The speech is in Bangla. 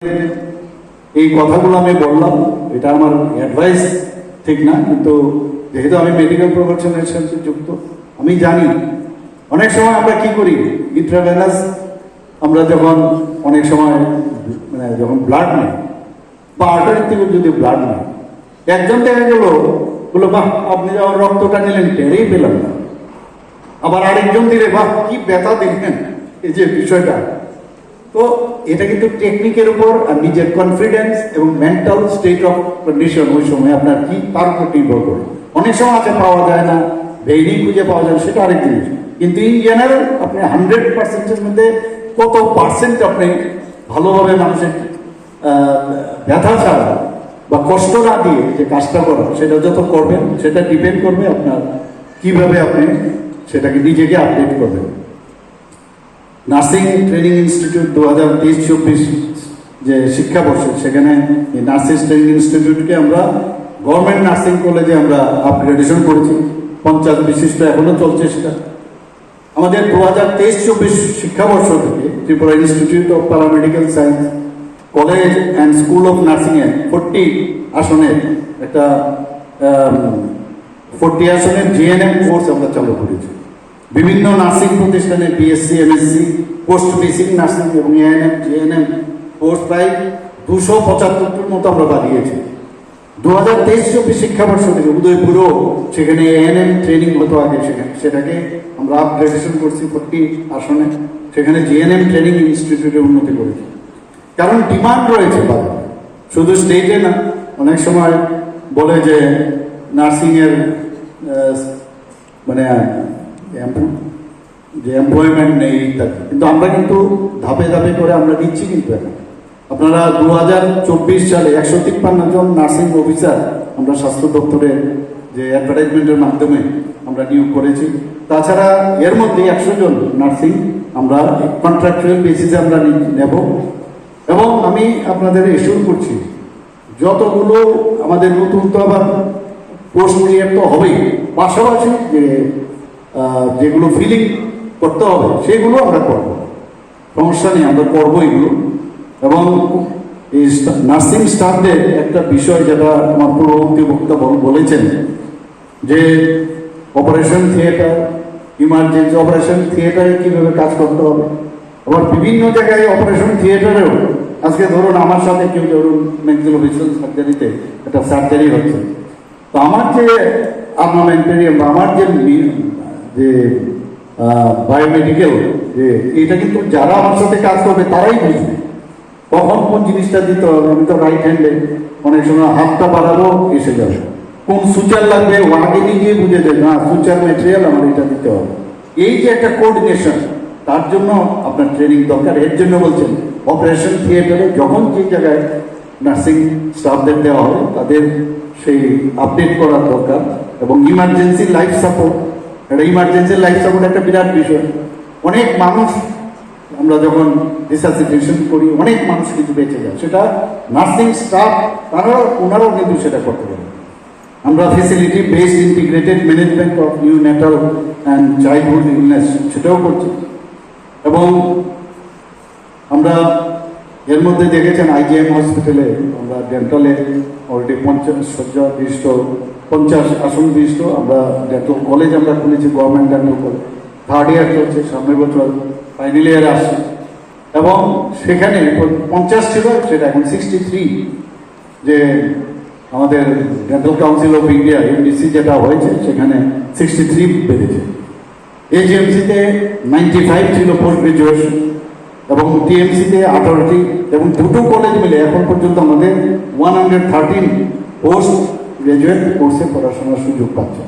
এই কথাগুলো আমি বললাম, এটা আমার অ্যাডভাইস ঠিক না, কিন্তু যেহেতু আমি মেডিকেল প্রফেশনের সাথে যুক্ত, আমি জানি অনেক সময় আমরা কি করি, ইন্ট্রাভেনাস আমরা যখন অনেক সময় যখন ব্লাড নেই বা আর্টারি থেকে যদি ব্লাড নেই, একজন দেখা গেল বললো বাহ আপনি যখন রক্তটা নিলেন টেরেই পেলাম না, আবার আরেকজন দিলে বাহ কি ব্যথা দেখলেন, এই যে বিষয়টা। তো এটা কিন্তু টেকনিকের উপর আর নিজের কনফিডেন্স এবং মেন্টাল স্টেট অফ কন্ডিশন ওই সময় আপনার কি তার উপর নির্ভর করে। অনেক সময় আছে পাওয়া যায় না, ভেইনি খুঁজে পাওয়া যায়, সেটা আরেক জিনিস, কিন্তু ইন জেনারেল আপনি 100%-এর মধ্যে কত পার্সেন্ট আপনি ভালোভাবে মানুষের ব্যথা ছাড়া বা কষ্ট না দিয়ে যে কাজটা করা, সেটা যত করবেন সেটা ডিপেন্ড করবে আপনার কিভাবে আপনি সেটাকে নিজেকে আপডেট করবেন। নার্সিং ট্রেনিং ইনস্টিটিউট 2023-24 যে শিক্ষাবর্ষ, সেখানে এই নার্সিং ট্রেনিং ইনস্টিটিউটকে আমরা গভর্নমেন্ট নার্সিং কলেজে আমরা আপগ্রেডেশন করেছি, 50 বিশিষ্ট এখনো চলছে সেটা। আমাদের 2023-24 শিক্ষাবর্ষ থেকে Tripura institute of paramedical science college and school of নার্সিংয়ে 40 আসনের একটা 40 আসনের জিএনএম কোর্স আমরা চালু করেছি। বিভিন্ন নার্সিং প্রতিষ্ঠানে BSc, MSc, post basic nursing এবং এএনএম, জিএনএম কোর্স প্রায় 275-টির মতো আমরা বাড়িয়েছি। 2023-24 শিক্ষাবর্ষ থেকে উদয়পুরও সেখানে এএনএম ট্রেনিং হতো আগে, সেটাকে আমরা আপগ্রেডেশন করছি 40 আসনে, সেখানে জিএনএম ট্রেনিং ইনস্টিটিউটে উন্নতি করেছি। কারণ ডিমান্ড রয়েছে বাজারে, শুধু স্টেটে না, অনেক সময় বলে যে নার্সিংয়ের যে এমপ্লয়মেন্ট নেই ইত্যাদি, কিন্তু আমরা কিন্তু ধাপে ধাপে করে আমরা দিচ্ছি। কিন্তু এখন আপনারা 2024 সালে 153 জন নার্সিং অফিসার আমরা স্বাস্থ্য দপ্তরে যে অ্যাডভার্টাইজমেন্টের মাধ্যমে আমরা নিয়োগ করেছি। তাছাড়া এর মধ্যে 100 জন নার্সিং আমরা কন্ট্রাকচুয়াল বেসিসে আমরা নেব। এবং আমি আপনাদের এসিওর করছি, যতগুলো আমাদের নতুন তো আবার পোস্ট ক্রিয়েট তো হবেই, পাশাপাশি যেগুলো ফিলিং করতে হবে সেগুলো আমরা করবো, সমস্যা নেই, আমরা করবো এগুলো। এবং এই নার্সিং স্টাফদের একটা বিষয় যেটা আমার পূর্ববর্তী বক্তা বলেছেন, যে অপারেশন থিয়েটার, ইমার্জেন্সি অপারেশন থিয়েটারে কীভাবে কাজ করতে হবে। আবার বিভিন্ন জায়গায় অপারেশন থিয়েটারেও আজকে ধরুন আমার সাথে কেউ ধরুন ম্যাক্সিলোফেশিয়াল সার্জারিতে একটা সার্জারি হচ্ছে, তো আমার যে আর্মামেন্টারিয়াম বা আমার যে বায়োমেডিকেল যে এটা কিন্তু যারা আমার সাথে কাজ করবে তারাই বুঝবে কখন কোন জিনিসটা দিতে হবে। আমি তো রাইট হ্যান্ডে, অনেক সময় হাতটা বাড়াবো এসে যাবে, কোন সুচার লাগবে ও আগে নিজেই বুঝে দেবে, না সুচার ম্যাটেরিয়াল আমার এটা দিতে হবে। এই যে একটা কোঅর্ডিনেশন, তার জন্য আপনার ট্রেনিং দরকার। এর জন্য বলছেন অপারেশন থিয়েটারে যখন যে জায়গায় নার্সিং স্টাফদের দেওয়া হবে তাদের সেই আপডেট করার দরকার। এবং ইমার্জেন্সি লাইফ সাপোর্ট, একটা ইমার্জেন্সি লাইফ সাপোর্ট একটা বিরাট বিষয়। অনেক মানুষ আমরা যখন রিসাসিটেশন করি, অনেক মানুষ কিন্তু বেঁচে যায়, সেটা নার্সিং স্টাফ ওনারাও কিন্তু সেটা করতে পারে। আমরা facility based integrated management of neonatal and childhood illness সেটাও করছি। এবং আমরা এর মধ্যে দেখেছেন আইজিএম হসপিটালে আমরা ডেন্টালে অলরেডি 50 আসন বিশিষ্ট আমরা ডেন্টাল কলেজ আমরা খুলেছি, গভর্নমেন্ট ডেন্টাল কলেজ। 3rd ইয়ার চলছে, সামনের বছর ফাইনাল ইয়ার আসছে। এবং সেখানে 50 ছিল, সেটা এখন 63, যে আমাদের dental council of India MDC যেটা হয়েছে সেখানে 63 বেড়েছে। এজিএমসিতে 95 ছিল পোস্ট গ্রাজুয়েশন, এবং টিএমসিতে 18টি, এবং দুটো কলেজ মিলে এখন পর্যন্ত আমাদের 113 পোস্ট গ্রাজুয়েট কোর্সে পড়াশোনার সুযোগ পাচ্ছে।